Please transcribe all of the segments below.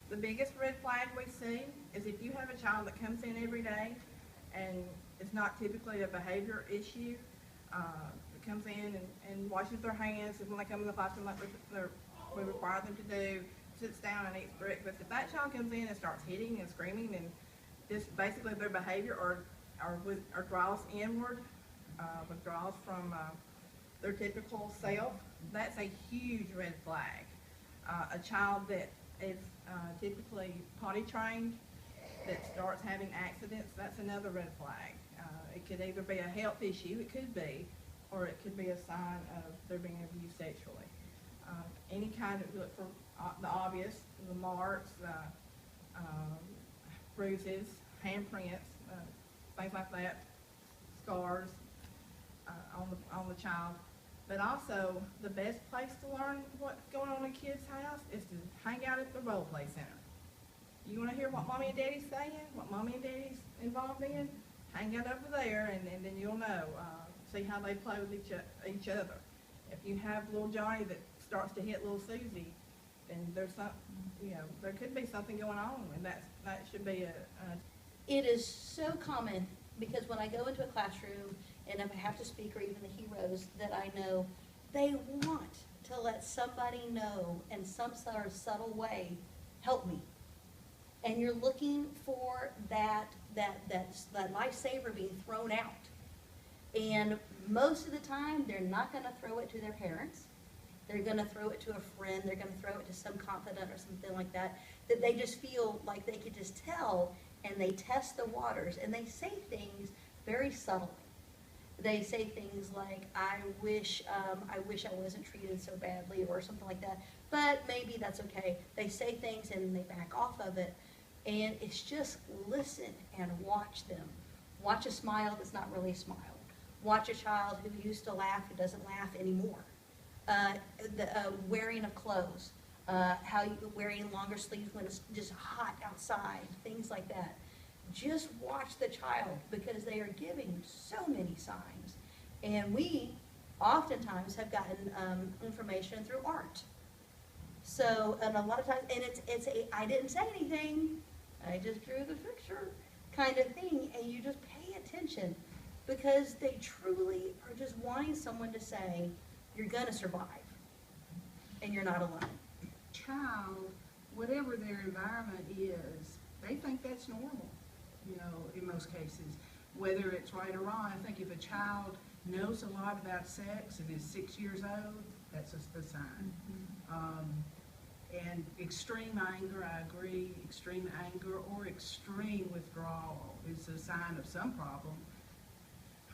The biggest red flag we see is if you have a child that comes in every day and it's not typically a behavior issue, that comes in and washes their hands when they come in the classroom like we require them to do, sits down and eats breakfast. If that child comes in and starts hitting and screaming and just basically their behavior or draws inward, withdraws from their typical self, that's a huge red flag. A child that is typically potty trained that starts having accidents, that's another red flag. It could either be a health issue, it could be, or it could be a sign of they're being abused sexually. Any kind of, look for the obvious, the marks, bruises, handprints, things like that, scars on the child. But also, the best place to learn what's going on in a kid's house is to hang out at the role play center. You want to hear what mommy and daddy's saying, what mommy and daddy's involved in? Hang out over there, and then you'll know. See how they play with each other. If you have little Johnny that starts to hit little Susie, then there's some, there could be something going on, and that should be It is so common because when I go into a classroom and if I have to speak, or even the heroes that I know, they want to let somebody know in some sort of subtle way, help me. And you're looking for that lifesaver being thrown out. And most of the time, they're not going to throw it to their parents. They're going to throw it to a friend. They're going to throw it to some confidant or something like that, that they just feel like they could just tell, and they test the waters, and they say things very subtly. They say things like, I wish I wasn't treated so badly, or something like that, but maybe that's okay. They say things and they back off of it, and it's just listen and watch them. Watch a smile that's not really a smile. Watch a child who used to laugh who doesn't laugh anymore. The wearing of clothes, how you wearing longer sleeves when it's just hot outside, things like that. Just watch the child because they are giving so many signs. And we oftentimes have gotten information through art. So, and a lot of times, and it's a I didn't say anything, I just drew the picture kind of thing, and you just pay attention because they truly are just wanting someone to say, you're gonna survive, and you're not alone. Child, whatever their environment is, they think that's normal, in most cases. Whether it's right or wrong, I think if a child knows a lot about sex and is 6 years old, that's a sign. And extreme anger, I agree, extreme anger or extreme withdrawal is a sign of some problem.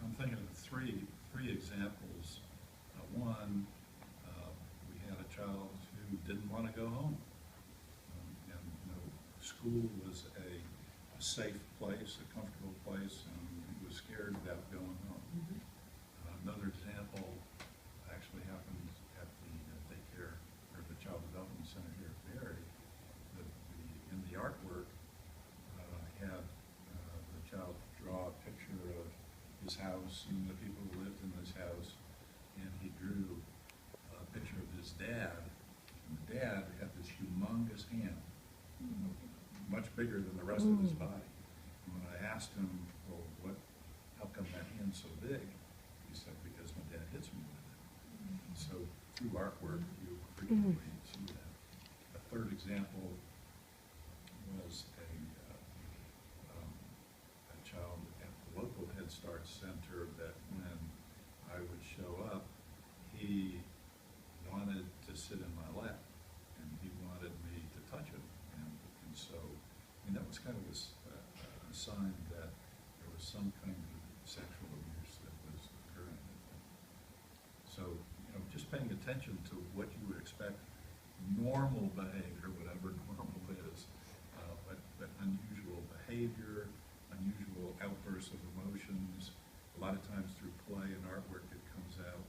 I'm thinking of three examples. One, we had a child who didn't want to go home. And school was a safe place, a comfortable place, and he was scared about going home. Another example actually happened at the daycare, or the Child Development Center here at Berry. In the artwork, had the child draw a picture of his house and the people who lived in this house, and he drew a picture of his dad. And the dad had this humongous hand, much bigger than the rest of his body. And when I asked him, well, how come that hand's so big? He said, because my dad hits me with it. So through artwork, you frequently see that. A third example was a child at the local Head Start Center that when I would show up, he wanted to sit in my lap, and he wanted me to touch him. And so, that was kind of a sign that there was some kind of sexual abuse that was occurring. So, just paying attention to what you would expect normal behavior, whatever normal is, but unusual behavior, unusual outbursts of emotions. A lot of times through play and artwork it comes out.